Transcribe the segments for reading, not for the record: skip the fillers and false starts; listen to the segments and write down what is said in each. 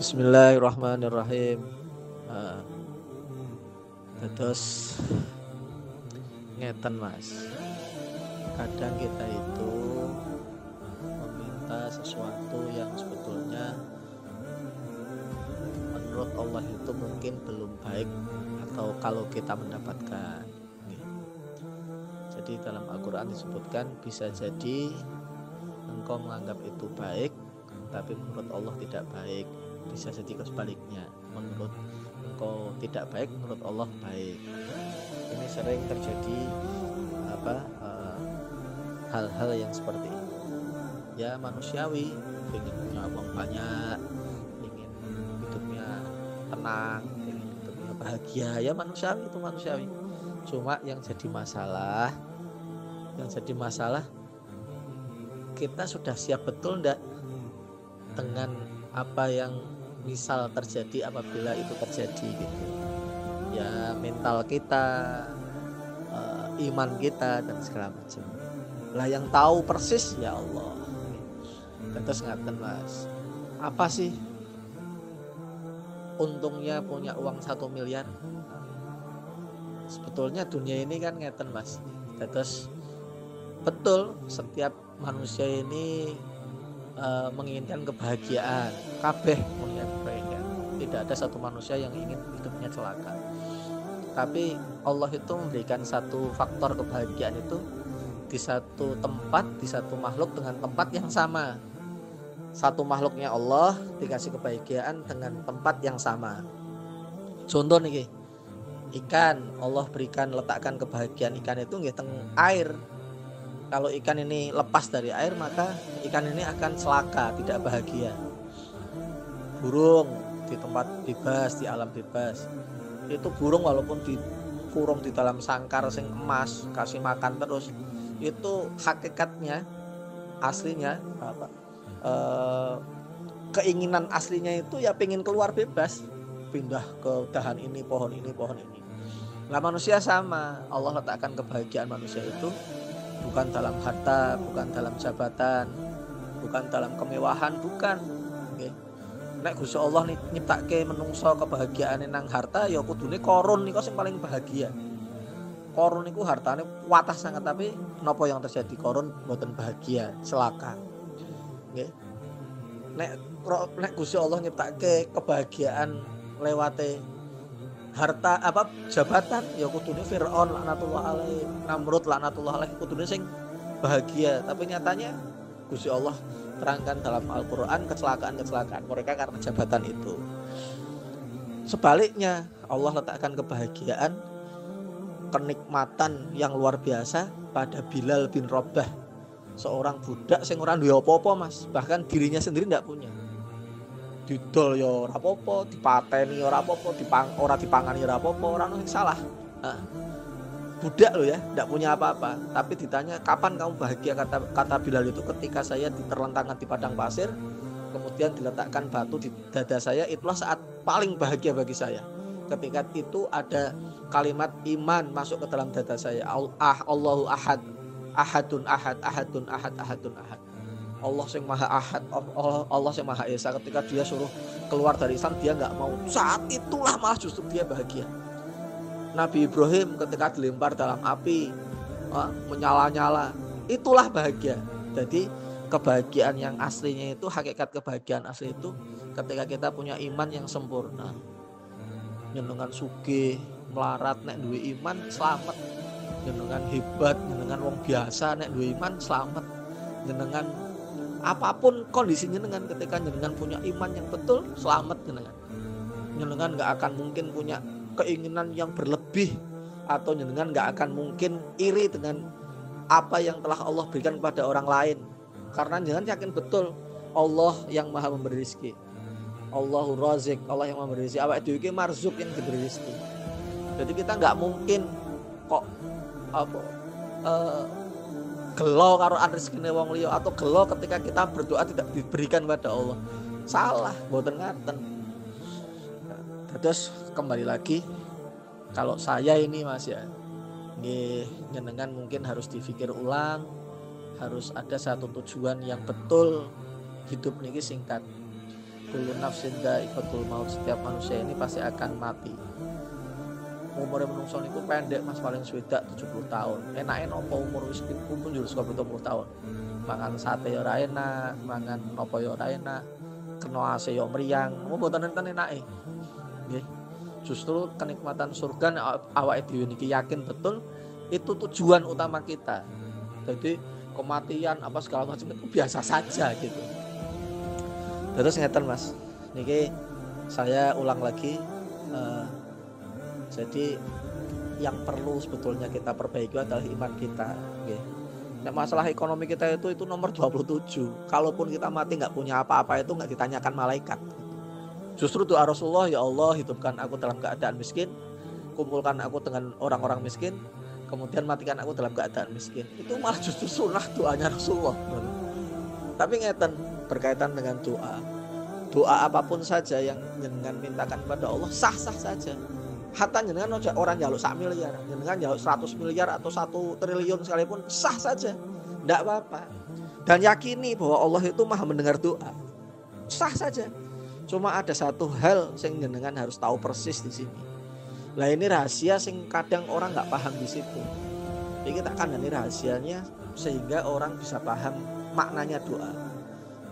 Bismillahirrahmanirrahim. Nah, terus ngeten Mas. Kadang kita itu meminta sesuatu yang sebetulnya menurut Allah itu mungkin belum baik atau kalau kita mendapatkan. Jadi dalam Al-Quran disebutkan bisa jadi engkau menganggap itu baik, tapi menurut Allah tidak baik. Bisa jadi sebaliknya, menurut engkau tidak baik, menurut Allah baik. Ini sering terjadi hal-hal yang seperti ini. Ya manusiawi, ingin punya uang banyak, ingin hidupnya tenang, ingin hidupnya bahagia, ya manusiawi, itu manusiawi. Cuma yang jadi masalah kita sudah siap betul enggak dengan apa yang misal terjadi apabila itu terjadi gitu. Ya mental kita, iman kita dan segala macam. Lah yang tahu persis ya Allah. Terus ngaten Mas, apa sih untungnya punya uang 1 miliar? Sebetulnya dunia ini kan ngeten Mas. Terus betul setiap manusia ini menginginkan kebahagiaan, kabeh menginginkan kebahagiaan. Tidak ada satu manusia yang ingin hidupnya celaka. Tapi Allah itu memberikan satu faktor kebahagiaan itu di satu tempat, di satu makhluk dengan tempat yang sama. Satu makhluknya Allah dikasih kebahagiaan dengan tempat yang sama. Contoh nih, ikan, Allah berikan letakkan kebahagiaan ikan itu nggih teng air. Kalau ikan ini lepas dari air maka ikan ini akan celaka, tidak bahagia. Burung di tempat bebas, di alam bebas, itu burung walaupun dikurung di dalam sangkar sing emas, kasih makan terus, itu hakikatnya aslinya keinginan aslinya itu ya pengen keluar bebas, pindah ke dahan ini, pohon ini, pohon ini. Nah manusia sama, Allah letakkan kebahagiaan manusia itu bukan dalam harta, bukan dalam jabatan, bukan dalam kemewahan, bukan. Okay. Nek Gusti Allah nyiptake menungso kebahagiaane nang harta, ya kudune korun niku sing paling bahagia. Korun niku hartane kuatah sangat, tapi napa yang terjadi, korun mboten bahagia, celaka. Nggih. Nek Gusti Allah nyiptake kebahagiaan lewate harta jabatan, ya kudune Firaun laknatullah alaih, Namrud laknatullah alaih, kudune sing bahagia. Tapi nyatanya Gusti Allah terangkan dalam Al-Qur'an kecelakaan mereka karena jabatan itu. Sebaliknya Allah letakkan kebahagiaan, kenikmatan yang luar biasa pada Bilal bin Rabah, seorang budak sing ora duwe apa-apa Mas, bahkan dirinya sendiri ndak punya. Didol ya ora apa-apa, dipateni ora apa-apa, ora dipangani ora apa-apa, ora ono sing salah. Nah, budak lo ya, ndak punya apa-apa, tapi ditanya kapan kamu bahagia, kata Bilal itu ketika saya diterlentangkan di padang pasir, kemudian diletakkan batu di dada saya, itulah saat paling bahagia bagi saya. Ketika itu ada kalimat iman masuk ke dalam dada saya. Allahu ahad, ahadun ahad, ahadun ahad, ahadun ahad. Allah yang maha ahad, Allah yang maha esa. Ketika dia suruh keluar dari Islam, dia nggak mau. Saat itulah malah justru dia bahagia. Nabi Ibrahim ketika dilempar dalam api, menyala-nyala, itulah bahagia. Jadi kebahagiaan yang aslinya itu, hakikat kebahagiaan asli itu ketika kita punya iman yang sempurna. Nyenengan sugih, melarat, nek duwe iman selamat. Nyenengan hebat, nyenengan wong biasa, nek duwe iman selamat. Nyenengan apapun kondisinya, dengan ketika jenengan punya iman yang betul, selamat jenengan nggak akan mungkin punya keinginan yang berlebih, atau jenengan nggak akan mungkin iri dengan apa yang telah Allah berikan kepada orang lain, karena jenengan yakin betul Allah yang maha memberi rezeki, Allahu Razik, Allah yang memberi rezeki, awake dhewe iki marzuk yang diberi rezeki. Jadi kita nggak mungkin kok gelo karo rezekine wong liya, atau gelo ketika kita berdoa tidak diberikan kepada Allah. Salah, mboten ngaten. Terus kembali lagi, kalau saya ini Mas ya, nggih njenengan mungkin harus dipikir ulang, harus ada satu tujuan yang betul. Hidup niki singkat. kullu nafsin dha'iqatul maut, setiap manusia ini pasti akan mati. Umur menungso niku pendek Mas, paling swidak 70 tahun. Enak apa umur wis pun jurus 70 tahun. Mangan sate ya ora enak, mangan apa ya ora enak, kena AC ya mriyang. Mboten enten enake. Nggih. Justru kenikmatan surga awake dhewe niki yakin betul itu tujuan utama kita. Jadi kematian apa segala macam itu biasa saja gitu. Terus ngeten Mas, niki saya ulang lagi, jadi yang perlu sebetulnya kita perbaiki adalah iman kita. Okay. Nah, masalah ekonomi kita itu nomor 27. Kalaupun kita mati nggak punya apa-apa itu nggak ditanyakan malaikat. Justru doa Rasulullah, ya Allah hidupkan aku dalam keadaan miskin, kumpulkan aku dengan orang-orang miskin, kemudian matikan aku dalam keadaan miskin. Itu malah justru sunnah doanya Rasulullah. Tapi ngeten berkaitan dengan doa apapun saja yang jenengan mintakan kepada Allah sah-sah saja. Hatta jenengan orang njaluk 1 miliar, jenengan njaluk 100 miliar atau 1 triliun sekalipun sah saja, tidak apa-apa. Dan yakini bahwa Allah itu maha mendengar doa, sah saja. Cuma ada satu hal yang jenengan harus tahu persis di sini. Lah ini rahasia sing kadang orang nggak paham di situ. Jadi kita kandani rahasianya sehingga orang bisa paham maknanya doa.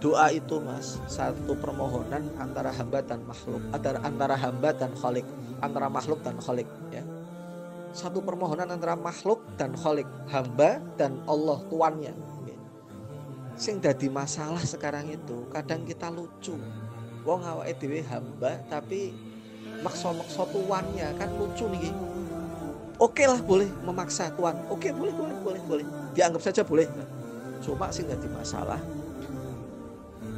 Doa itu Mas, satu permohonan antara hamba dan makhluk, antara hamba dan khalik, antara makhluk dan khalik ya. Satu permohonan antara makhluk dan khalik, hamba dan Allah tuannya. Sing dadi masalah sekarang itu kadang kita lucu. Wong awake dhewe hamba tapi maksa-maksa tuannya, kan lucu nih. Oke lah boleh memaksa tuan. Oke boleh. Dianggap saja boleh. Cuma sing dadi masalah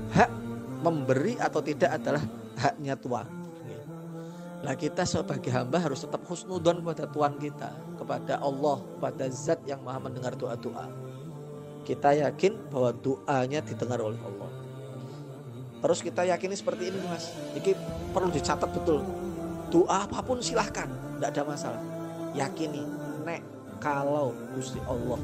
hak memberi atau tidak adalah haknya tuan. Nah kita sebagai hamba harus tetap husnudzon kepada Tuhan kita, kepada Allah, kepada Zat yang maha mendengar doa-doa. Kita yakin bahwa doanya didengar oleh Allah. Terus kita yakini seperti ini Mas, ini perlu dicatat betul. Doa apapun silahkan, tidak ada masalah. Yakini, nek kalau Gusti Allah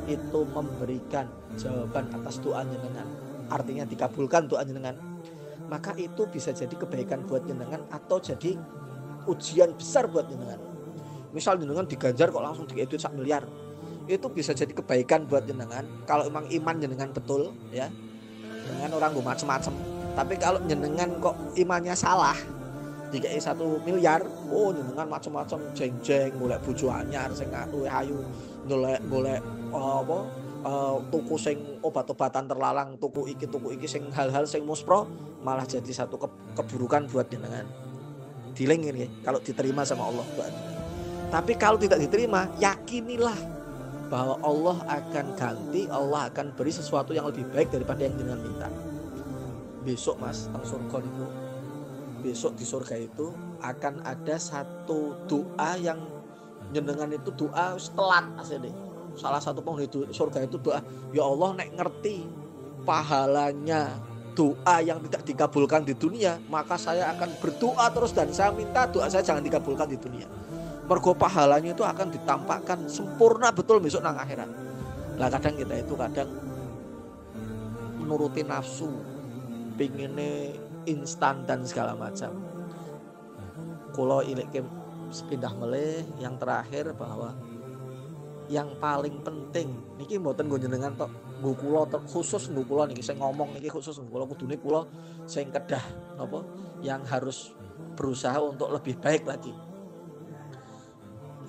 itu memberikan jawaban atas doa jenengan, artinya dikabulkan doa jenengan, maka itu bisa jadi kebaikan buat jenengan atau jadi ujian besar buat jenengan. Misal jenengan diganjar kok langsung dikasih duit 1 miliar, itu bisa jadi kebaikan buat jenengan kalau emang iman jenengan betul ya. Jenengan orang gue macem-macem. Tapi kalau jenengan kok imannya salah, dikasih 1 miliar, oh jenengan macem-macem, jeng-jeng, golek bojo anyar sing ayu, golek apa? Tuku sing obat-obatan terlarang, tuku iki sing hal-hal sing muspro, malah jadi satu keburukan buat jenengan. Dilingin ya, kalau diterima sama Allah buat. Tapi kalau tidak diterima, yakinilah bahwa Allah akan ganti, Allah akan beri sesuatu yang lebih baik daripada yang jenengan minta. Besok Mas, teng surga itu, besok di surga itu akan ada satu doa yang jenengan itu doa telat asli. Salah satu penghuni surga itu doa, ya Allah nek ngerti pahalanya doa yang tidak dikabulkan di dunia, maka saya akan berdoa terus dan saya minta doa saya jangan dikabulkan di dunia. Mergo pahalanya itu akan ditampakkan sempurna betul besok nang akhirat. Lah kadang kita itu menuruti nafsu, pinginnya instan dan segala macam. Kula ilike pindah meleh yang terakhir bahwa yang paling penting niki mboten nggo jenengan tok, nggo kula khusus nggo kula niki sing ngomong niki khusus nggo kula kudune kula sing kedah napa yang harus berusaha untuk lebih baik lagi.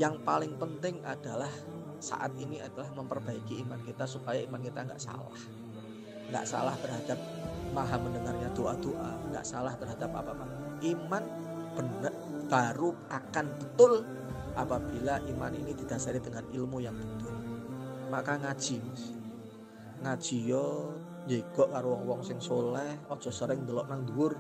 Yang paling penting adalah saat ini adalah memperbaiki iman kita supaya iman kita enggak salah terhadap maha mendengarnya doa-doa, enggak salah terhadap apa-apa. Iman benar baru akan betul apabila iman ini didasari dengan ilmu yang betul. Maka ngaji yo njegok karo wong sing soleh, aja sering ndelok nang dhuwur,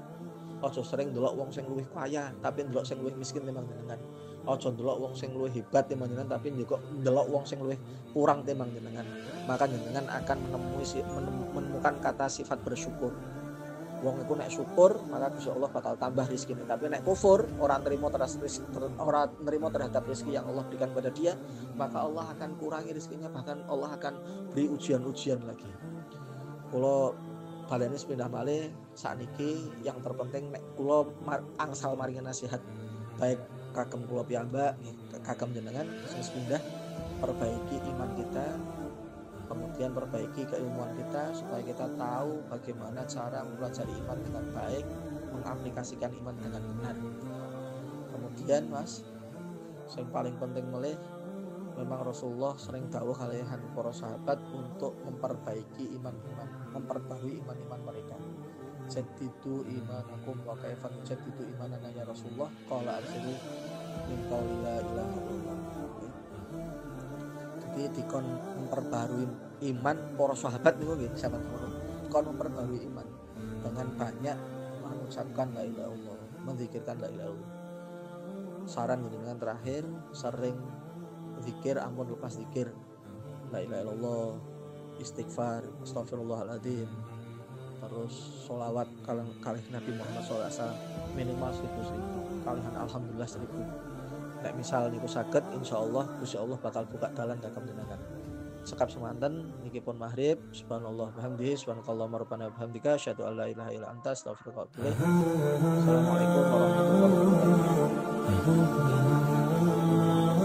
aja sering ndelok wong sing luwih kaya tapi ndelok sing luwih miskin timbang jenengan. Aja ndelok wong sing luwih hebat timbang jenengan tapi njegok ndelok wong sing luwih kurang timbang jenengan. Maka jenengan akan menemukan kata sifat bersyukur. Wong iku nek syukur maka Gusti Allah bakal tambah rezekine. Tapi nek kufur, orang nerima terhadap rezeki yang Allah berikan pada dia, maka Allah akan kurangi rezekinya, bahkan Allah akan beri ujian-ujian lagi. Kula balene pindah malih sakniki yang terpenting nek kula angsal maringi nasihat baik kagem kula piyambak kagem jenengan sing pindah perbaiki iman kita, kemudian perbaiki keilmuan kita supaya kita tahu bagaimana cara mempelajari iman dengan baik, mengaplikasikan iman dengan benar. Kemudian Mas, yang paling penting melih memang Rasulullah sering dawuh kalian para sahabat untuk memperbaiki iman-iman, memperbarui iman-iman mereka. Jaddidu imanakum wa kaifan jaddidu imanana ya Rasulullah qala akhiri min qauli la ilaha illallah. Jadi dikon memperbarui iman para sahabat niku nggih sahabat ngono. Dikon memperbarui iman dengan banyak mengucapkan la ilaha illallah, menzikirkan la ilaha illallah. Saran dengan terakhir sering zikir ampun lepas zikir la ilaha illallah, istighfar, astagfirullahaladzim, terus sholawat kalih Nabi Muhammad SAW minimal 1000 kalihan alhamdulillah 1000. Nek misal niku saged insyaallah Gusti Allah bakal buka dalan kagem jenengan. Sekap semanten niki pun maghrib. Subhanallah bihamdihi subhanakallahumma rabbana bihamdika asyhadu an la ilaha illa anta astaghfiruka wa atubu ilaik. Assalamualaikum warahmatullahi wabarakatuh.